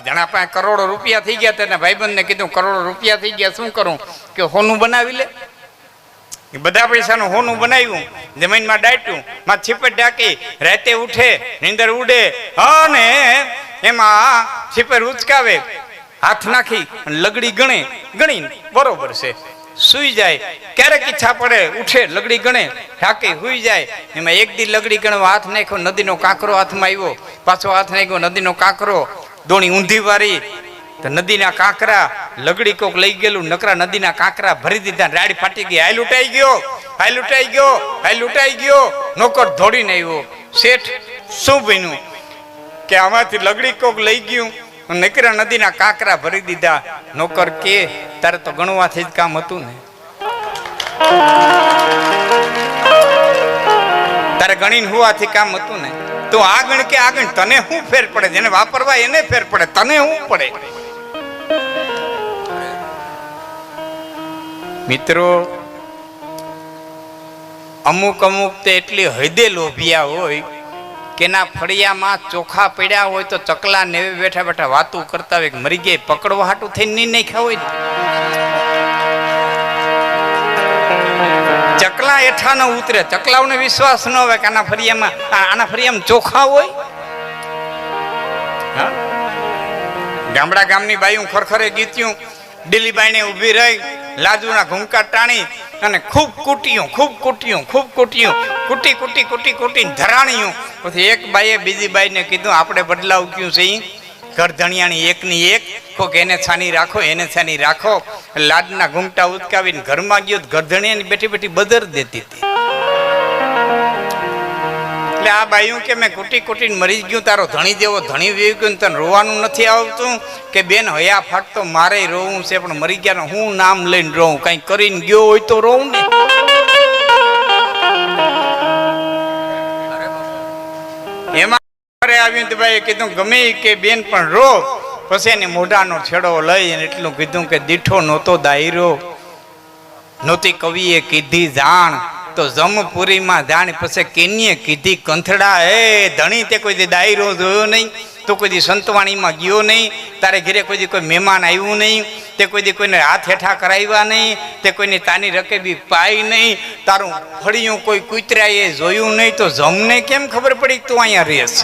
જણા પાસે કરોડો રૂપિયા થઈ ગયા તેના ભાઈબંધને કીધું કરોડો રૂપિયા થઈ ગયા શું કરું કે હોનું બનાવી લે. બધા પૈસાનું હોનું બનાવ્યું, જમીનમાં દાટ્યું, માં છીપટ ઢાંકી, રાતે ઉઠે, નીંદર ઉડે અને એમાં છીપર ઉચકાવે, હાથ નાખી લગડી ગણી બરોબર છે, સુઈ જાય. ક્યારેક ઈચ્છા પડે ઉઠે, લગડી ગણે, ઢાંકી સુઈ જાય. એમાં એક દી લગડી ગણવા હાથ નાખ્યો, નદીનો કાંકરો હાથમાં આવ્યો, પાછો હાથ નાખ્યો, નદીનો કાંકરો, દોણી ઊંધી વારી તો નદીના કાંકરા, લગડી કોક લઈ ગયેલું, નકરા નદીના કાંકરા ભરી દીધા, રાડી ફાટી ગઈ, હાલ લૂંટાઈ ગયો, હાલ લૂંટાઈ ગયો, હાલ લૂંટાઈ ગયો. નોકર દોડીને આવ્યો, શેઠ શું બન્યું કે આમાંથી લગડી કોક લઈ ગયું, નકરા નદીના કાંકરા ભરી દીધા. નોકર કે તારે તો ગણવાથી જ કામ હતું ને, તારે ગણીને હોવાથી કામ હતું ને, તો આગળ કે આગળ તને શું ફેર પડે, જેને વાપરવા એને ફેર પડે, તને શું પડે. મિત્રો અમુક તો એટલી હદે લોભિયા હોય કે ના ફળિયામાં ચોખા પડ્યા હોય તો ચકલા નેવે બેઠા બેઠા વાતું કરતા હોય, મરી ગયા પકડવા હાટું થઈને નહીં નાખ્યા હોય ને. ચકલા એઠા ન ઉતરે, ચકલાઓને વિશ્વાસ ન હોય કે આના ફળિયામાં ચોખા હોય. ગામડા ગામની બાયું ખરખરે ગીત્યું, દિલીબાઈને ઊભી રહી, લાજુના ઘૂમકા ટાણી અને ખૂબ કૂટ્યું કૂટી ધરાણ્યું. પછી એક બાઈએ બીજી બાઈને કીધું આપણે બદલાવ ક્યું છે, ઘરધણિયાની એકની એક, કોક એને છાની રાખો, એને છાની રાખો. લાડના ઘૂમટા ઉચકાવીને ઘરમાં ગયો, ઘરધણિયાની બેઠી બેઠી બદર દેતી હતી. એટલે આ બાયું કે મેં કૂટીને મરી ગયું, તારો ધણી જેવો ધણી વી ગયો, તને રોવાનું નથી આવતું કે બેન હયા ફાટતો મારે રોવું છે, પણ મરી ગયા હું નામ લઈને રોવું, કઈ કરીને ગયો હોય તો રોવું ને. એમાં આવ્યું તો ભાઈ કીધું ગમે કે બેન પણ રો. પછી એને મોઢાનો છેડો લઈ અને એટલું કીધું કે દીઠો નહોતો દાયરો, નહોતી કવિએ કીધી જાણ, તો જમપુરીમાં જાણ. પછી કેનીએ કીધી કંથડા, એ ધણી તે કોઈ દી દાયરો જોયો નહીં, તો કોઈ દી સંતવાણીમાં ગયો નહીં, તારે ઘરે કોઈ દી કોઈ મહેમાન આવ્યું નહીં, તે કોઈ દી કોઈને હાથ હેઠા કરાવ્યા નહીં, તે કોઈની તાની રકેબી પાઈ નહીં, તારું ફળિયું કોઈ કૂતરાએ જોયું નહીં, તો જમને કેમ ખબર પડી તું અહીંયા રહેશ.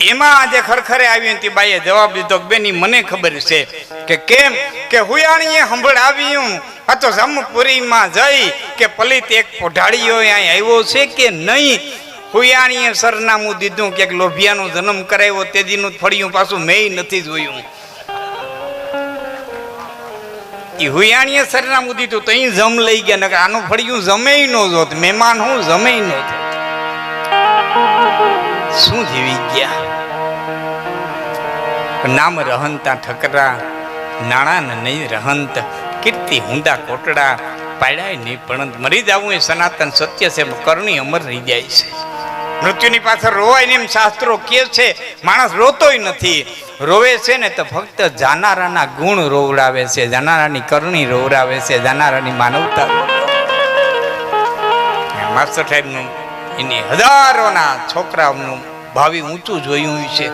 એમાં આજે ખરખરે આવી હતી બાઈએ જવાબ દીધો, બેની મને ખબર છે કે કેમ કે હુયાણીએ સંભળાવ્યું આ તો જમપુરીમાં જઈ કે પલિત એક પોઢાડીઓ અહીં આવ્યો છે કે નહીં. હુયાણીએ સરનામું દીધું કે લોભિયાનો જન્મ કરાવ્યો, તેજીનું ફળિયું પાછું મેં નથી જોયું. એ હુયાણીએ સરનામું દીધું તો અહીં જમ લઈ ગયા, નકર આનું ફળિયું જમે ન જોત, મહેમાન હું જમે ન જોત. શું જીવી ગયા. નામ રહનતા ઠકરા, નાણાં નહીં રહંત, કીર્તિ હુંડા કોટડા, પાડ્યા નહીં પણ મરી જવું એ સનાતન સત્ય છે, કરણી અમર રહી જાય છે. મૃત્યુની પાછળ રોવાય ને એમ શાસ્ત્રો કે છે. માણસ રોતોય નથી, રોવે છે ને તો ફક્ત જાનારાના ગુણ રોવડાવે છે, જાનારાની કરણી રોવડાવે છે, જાનારાની માનવતા. માસ્ટર સાહેબનું એની હજારોના છોકરાઓનું ભાવિ ઊંચું જોયું છે.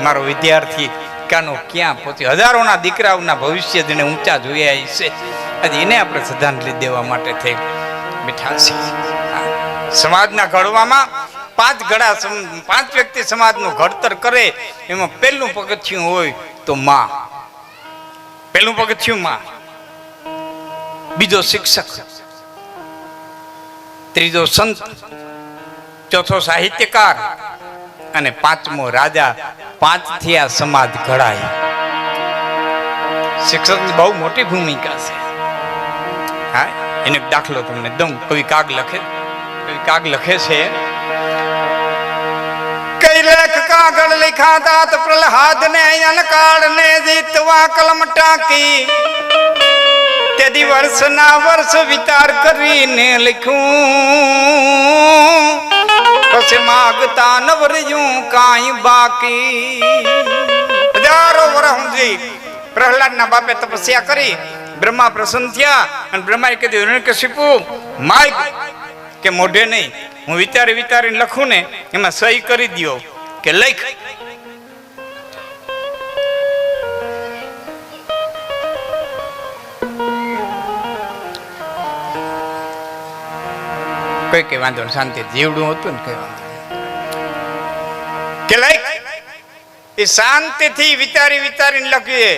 મારો વિદ્યાર્થી કાનો ક્યાં પહોંચી, હજારોના દીકરાઓના ભવિષ્ય જેને ઊંચા જોયા છે, આજે એને આપણે શ્રદ્ધાંજલિ દેવા માટે થઈ બેઠા છીએ. સમાજના ઘડવામાં પાંચ વ્યક્તિ સમાજનું ઘડતર કરે, એમાં પહેલું પગથિયું હોય તો માં. પહેલું પગથિયું માં, બીજો શિક્ષક, ત્રીજો સંત, ચોથો સાહિત્યકાર અને પાંચમો રાજા. 5 થી આ સમાજ ઘડાય. શિક્ષકની બહુ મોટી ભૂમિકા છે. હા, એનો દાખલો તમને દઉં. કવિ કાગ લખે છે, કઈ લેખ કાગળ લખ્યા દાત પ્રહલાદ ને અનકાળ ને જીતવા કલમ ટાંકી, તે દિવસ ના વર્ષ વિચાર કરીને લખ્યું, પછી માગતા ન વર્યું કાંઈ બાકી. હજારો વર્ષ સુધી પ્રહલાદના બાપે તપસ્યા કરી, બ્રહ્મા પ્રસન્ન થયા અને બ્રહ્માએ કીધું હિરણ્યકશિપુ માગ કે મોઢે નહીં, હું વિચારીને લખું ને એમાં સહી કરી દો કે લખ. કઈ કઈ વાંધો નહીં, શાંતિ જીવડું હતું ને કઈ વાંધો કે લખ. એ શાંતિથી વિચારીને લખીએ,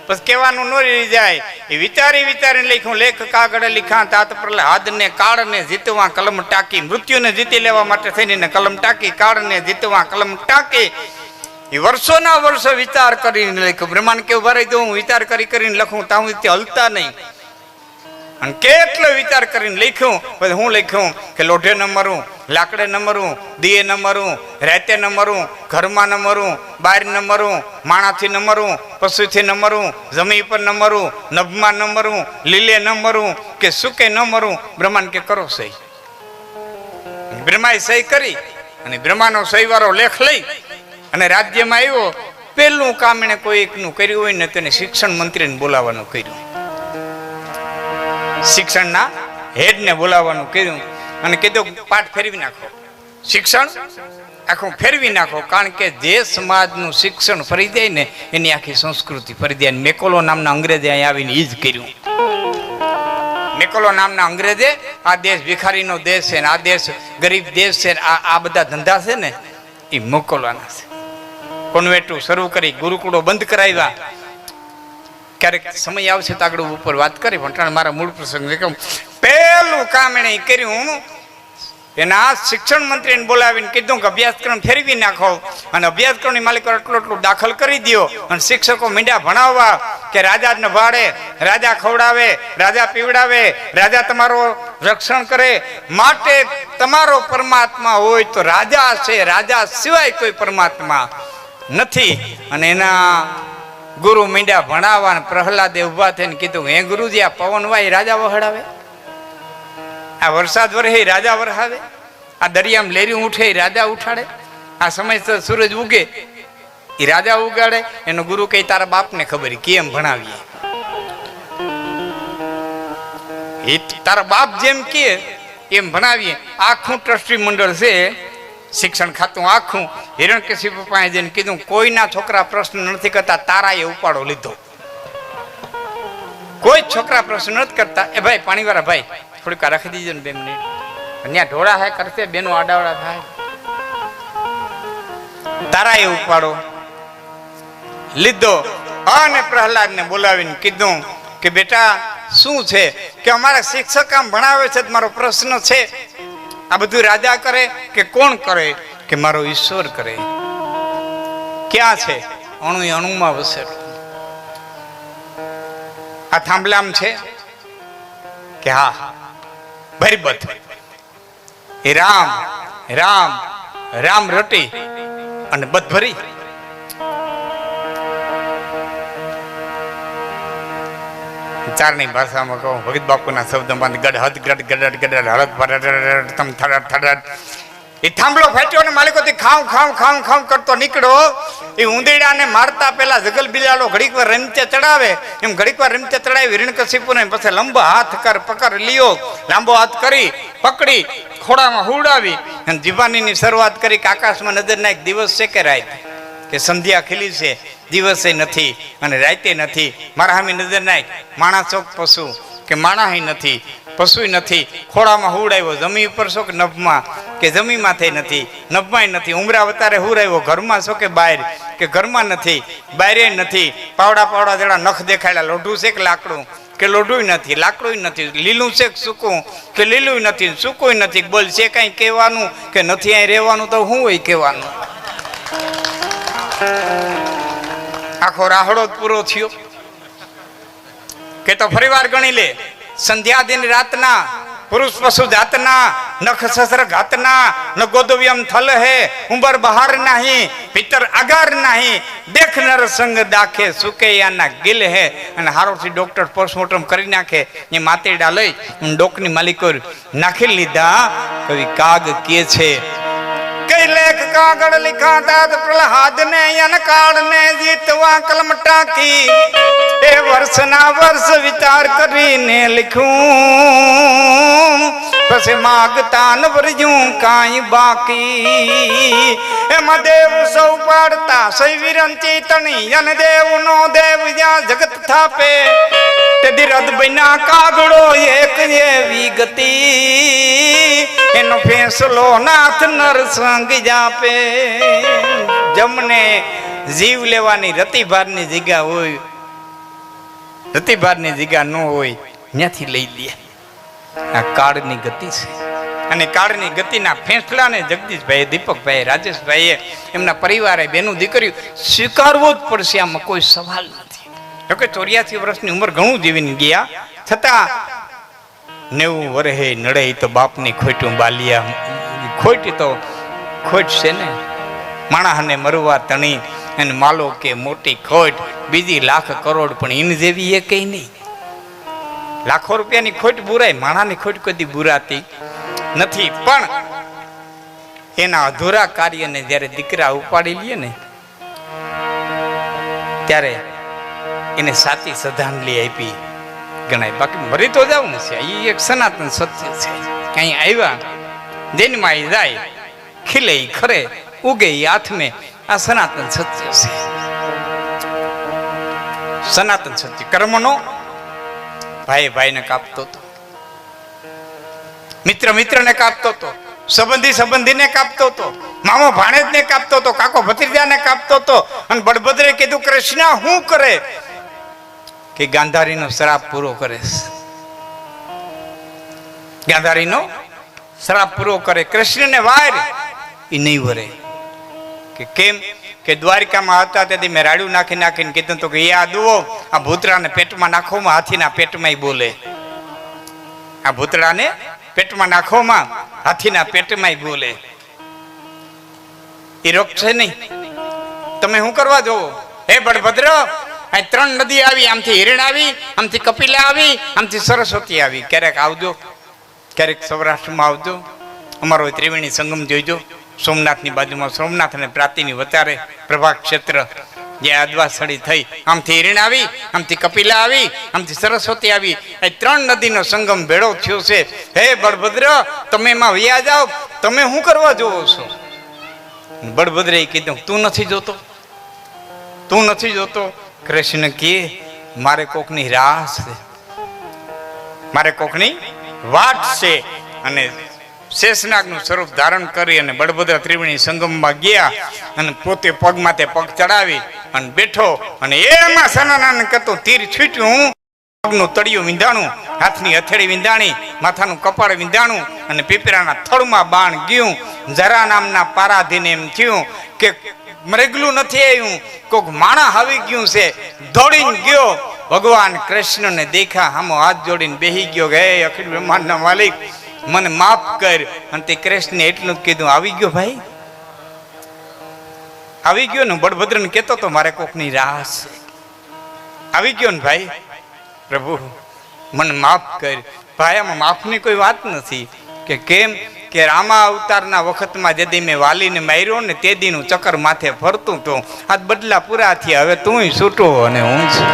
બસ કહેવાનું ન રહી જાય. એ વિચારીને લખ્યું. લેખ કાગળ લીખા તાત પ્રહલાદ ને કાળને જીતવા કલમ ટાંકી, મૃત્યુને જીતી લેવા માટે થઈને કલમ ટાંકી, કાળને જીતવા કલમ ટાંકી. એ વર્ષોના વર્ષો વિચાર કરીને લખ્યું. બ્રહ્માંડ કેવું ભરાઈ દઉં, વિચાર કરીને લખું તાહું હલતા નહીં. અને કેટલો વિચાર કરીને લખ્યું. પછી હું લખ્યું કે લોઢે ન મરું, લાકડે ન મરું, દીએ ન મરું, રાતે ન મરું, ઘરમાં ન મરું, બહાર ન મરું, માણાથી ન મરું, પશુથી ન મરું, જમીન પર ન મરું, નભમાં ન મરું, લીલે ન મરું કે સુકે ન મરું. બ્રહ્માંડ કે કરો સહી. બ્રહ્માએ સહી કરી અને બ્રહ્માનો સહી વાળો લેખ લઈ અને રાજ્યમાં આવ્યો. પહેલું કામ એને કોઈ એકનું કર્યું હોય ને તેને શિક્ષણ મંત્રીને બોલાવવાનું કર્યું. શિક્ષણના હેડને બોલાવવાનું કીધું અને કીધું પાઠ ફેરવી નાખો, શિક્ષણ આખું ફેરવી નાખો. કારણ કે જે સમાજનું શિક્ષણ ફરી જાય ને એની આખી સંસ્કૃતિ ફરી જાય. મેકોલો નામના અંગ્રેજે અહીં આવીને એ જ કર્યું. મેકોલો નામના અંગ્રેજે આ દેશ ભિખારીનો દેશ છે ને આ દેશ ગરીબ દેશ છે, આ બધા ધંધા છે ને એ મોકલવાના છે. કોન્વેન્ટો શરૂ કરી, ગુરુકુળો બંધ કરાવ્યા. ક્યારેક સમય આવશે તો આગળ ઉપર વાત કરી, પણ મારા મૂળ પ્રસંગ પહેલું કામ એને કર્યું. એના શિક્ષણ મંત્રીને બોલાવીને કીધું કે અભ્યાસક્રમ ફેરવી નાખો અને અભ્યાસક્રમની માલિકો એટલું દાખલ કરી દો. અને શિક્ષકો મીંડા ભણાવવા કે રાજા ને ભાડે, રાજા ખવડાવે, રાજા પીવડાવે, રાજા તમારો રક્ષણ કરે. માટે તમારો પરમાત્મા હોય તો રાજા છે, રાજા સિવાય કોઈ પરમાત્મા નથી. અને એના ગુરુ મીંડા ભણાવવા. પ્રહલાદે ઉભા થઈને કીધું, હે ગુરુજી, આ પવન વાય રાજા વહડાવે, આ વરસાદ વરહે રાજા વરસાવે, આ દરિયામાં લેરી ઉઠે રાજા ઉઠાડે, આ સમયસર સૂરજ ઉગે એ રાજા ઉગાડે. એનો ગુરુ કહે તારા બાપને ખબર કેમ ભણાવીએ, એ તારા બાપ જેમ કે એમ ભણાવીએ. આખું ટ્રસ્ટી મંડળ છે, શિક્ષણ ખાતું આખું. હિરણ્યકશિપુ પાસે જઈને કીધું કોઈના છોકરા પ્રશ્ન નથી કરતા, તારાએ ઉપાડો લીધો. કોઈ છોકરા પ્રશ્ન નથી કરતા. એ ભાઈ પાણીવાળા ભાઈ થોડીક રાખી દીજો ને 2 મિનિટ, ત્યાં ઢોળા હે કરશે, બેનો આડાવડા થાય. તારાએ ઉપાડો લીધો. અને પ્રહલાદને બોલાવીને કીધું કે બેટા શું છે કે અમારા શિક્ષક આમ ભણાવે છે, મારો પ્રશ્ન છે, આ બધું રાજા કરે કે કોણ કરે? કે મારો ઈશ્વર કરે. ક્યાં છે? અણુમાં વસેલો. આ થાંભલામ છે કે હા ભરીબત. એ રામ રામ રામ રટી અને બધ ભરી. ચારની ભાષામાં કહું, ભગત બાપુના શબ્દમાં ગડહદ ગડ ગડડ ગડડ હળદ ભરડ તમ થડડ થડડ. એ થાંભલો ફાટ્યો ને માલિકોથી ખાવ કરતો નીકળો. એ ઉંદરડાને મારતા પેલા જગલ બિલાડો ઘડીક વાર રમતે ચડાવે, એમ ઘડીક વાર રમતે ચડાવી હિરણ્યકશિપુને પછી લંબો હાથ કર પકડ લ્યો. લાંબો હાથ કરી પકડી ખોડામાં હુડાવી અને જીવાનીની શરૂઆત કરી કે આકાશમાં નજર નાખ, દિવસ છે કે રાત? કે સંધ્યા ખીલી છે, દિવસે નથી અને રાતે નથી. મારા સામે નજર નાખ, માણસો પશુ કે માણસ નથી, પશુ નથી. ખોડામાં હુડાવ્યો, જમી ઉપર છો કે નભમાં? કે જમી માથે નથી, નભમાં નથી. ઉમરા વતારે હુરાવ્યો, ઘરમાં છો કે બહાર? કે ઘરમાં નથી, બહારે નથી. પાવડા જરા નખ દેખાડ્યા, લોઢું છે કે લાકડું? કે લોઢું નથી, લાકડું નથી. લીલું છે કે સૂકું? કે લીલું નથી, સૂકું નથી. બોલ છે કઈ કહેવાનું કે નથી અહીં રહેવાનું? તો શું હોય કહેવાનું? આખો રાહડો પૂરો થયો કે તો ફરી વાર ગણી લે. સંધ્યા દિન રાતના, પુરુષ પશુ જાતના, નખ સસર ઘાતના, ન ગોદવ્યમ થલ હે, ઉંબર બહાર નહીં, પિતર આગાર નહીં, દેખ નર સંગ દાખે સુકૈયાના ગિલ હે. અને હારોથી ડોક્ટર પોસ્ટમોર્ટમ કરી નાખે. એ માતેડા લઈ ડોકની માલિકો નાખી લીધા. કવિ કાગ કે છે, કઈ લેખ કાગળ લીખા તાત પ્રહલાદ ને અનકાળ ને જીતવા કલમ ટાંકી. એ વર્ષના વર્ષ વિચાર કરીને લખ્યું, પછી માગતા ન વર્જ્યું કાંઈ બાકી. એમાં દેવ સૌ પાડતા સૈ વિરંચી તણી, અને દેવ નો દેવ જ્યાં જગત થાપે, તે દિરદ બન્યા કાગડો એક એવી ગતિ, એનો ફેંસલો નાથ નરસંગ જાપે. જમને જીવ લેવાની રતિભારની જગ્યા હોય, રતિભારની જગ્યા ન હોય, ત્યાંથી લઈ લે. આ કાળની ગતિ છે, અને કાળની ગતિના ફેંસલાને જગદીશભાઈ, દીપકભાઈ, રાજેશભાઈએ, એમના પરિવારે, બેનું દીકરીઓ સ્વીકારવો જ પડશે. આમાં કોઈ સવાલ નથી. જોકે 84 વર્ષની ઉંમર ઘણું જીવીને ગયા, છતાં 90 વર્ષે નડે તો બાપની ખોટું બાલિયા. ખોટ તો ખોટ છે ને, માણસને મરવા તણી અને માલો કે મોટી ખોટ, બીજી લાખ કરોડ પણ ઇન જેવી એ કઈ નહીં. લાખો રૂપિયાની ખોટ બુરાય, માણાની ખોટ કદી બુરાતી નથી. પણ એના અધૂરા કાર્યને જ્યારે દીકરા ઉપાડી લે ને, ત્યારે એને સાચી શ્રદ્ધાંજલિ આપી ગણાય. બાકી મરી તો જવું છે, એ એક સનાતન સત્ય છે. અહીં આવ્યા જન્માઈ જાય, ખીલે ખરે, ઉગે હાથમે. આ સનાતન સત્ય છે, સનાતન સત્ય. કર્મનો ભાઈ ભાઈને કાપતો હતો, મિત્ર મિત્રને કાપતો હતો, સંબંધી સંબંધીને કાપતો હતો, મામો ભાણેજને કાપતો હતો, કાકો ભત્રીજાને કાપતો હતો. અને બળભદ્રે કીધું, કૃષ્ણ શું કરે? કે ગાંધારીનો શ્રાપ પૂરો કરે. ગાંધારીનો શ્રાપ પૂરો કરે. કૃષ્ણને વાર એ નહીં વરે. કે કેમ? કે દ્વારિકામાં હતા તેથી મેં રાડું નાખી નાખીને કીધું તો કે આ દુઓ આ ભૂતળાને પેટમાં નાખોમાં, હાથીના પેટમાં બોલે. આ ભૂતળાને પેટમાં નાખોમાં, હાથીના પેટમાં બોલે. એ રોકશે નહીં. તમે શું કરવા જોવો? હે બળભદ્ર, અહીં 3 નદી આવી, આમથી હિરણ આવી, આમથી કપિલા આવી, આમથી સરસ્વતી આવી. ક્યારેક આવજો, ક્યારેક સૌરાષ્ટ્રમાં આવજો, અમારો ત્રિવેણી સંગમ જોઈજો. સોમનાથની બાજુમાં, સોમનાથ અને પ્રાતિની વચારે પ્રભાગ ક્ષેત્ર, જ્યાં અદવાસળી થઈ, આમથી હિરણ આવી, આમથી કપિલા આવી, આમથી સરસ્વતી આવી. એ 3 નદીનો સંગમ ભેળો થયો છે. હે બળભદ્ર, તમે એમાં વયા જાઓ, તમે શું કરવા જોવો છો? બળભદ્રે કીધું, તું નથી જોતો? તું નથી જોતો? કૃષ્ણ કહે, મારે કોકની રાહ છે, મારે કોકની વાટ છે. અને શેષનાગનું સ્વરૂપ ધારણ કરી અને બળભદ્ર ત્રિવેણી સંગમમાં ગયા, અને પોતે પગમાં તે પગ ચડાવી અને બેઠો, અને એમાં સનાનંદ કરતો તીર છૂટ્યું. પગનું તળિયું વિંધાણું, હાથની હથેળી વિંધાણી, માથાનું કપાળ વિંધાણું, અને પીપરાના થડમાં બાણ ગયું. જરા નામના પારાધીને એમ થયું કે મરેગલું નથી આવ્યું, કોક માણા આવી ગયું છે. દોડીને ગયો, ભગવાન કૃષ્ણને દેખા, હામો હાથ જોડીને બેહી ગયો કે હે અખિલ બ્રહ્માંડના માલિક, મને માફ કર. અને તે કૃષ્ણે એટલું જ કીધું, આવી ગયો ભાઈ, આવી ગયો ને. બળભદ્રને કહેતો તો મારે કોકની રાહ છે, આવી ગયો ને ભાઈ, પ્રભુ મને માફ કર. ભાઈ આમાં માફની કોઈ વાત નથી. કે કેમ? કે રામા અવતારના વખતમાં જેદી મેં વાલીને માર્યો ને, તેદીનું ચક્કર માથે ફરતું તો આજ બદલા પૂરા થયા, હવે તું છૂટો અને હું છું.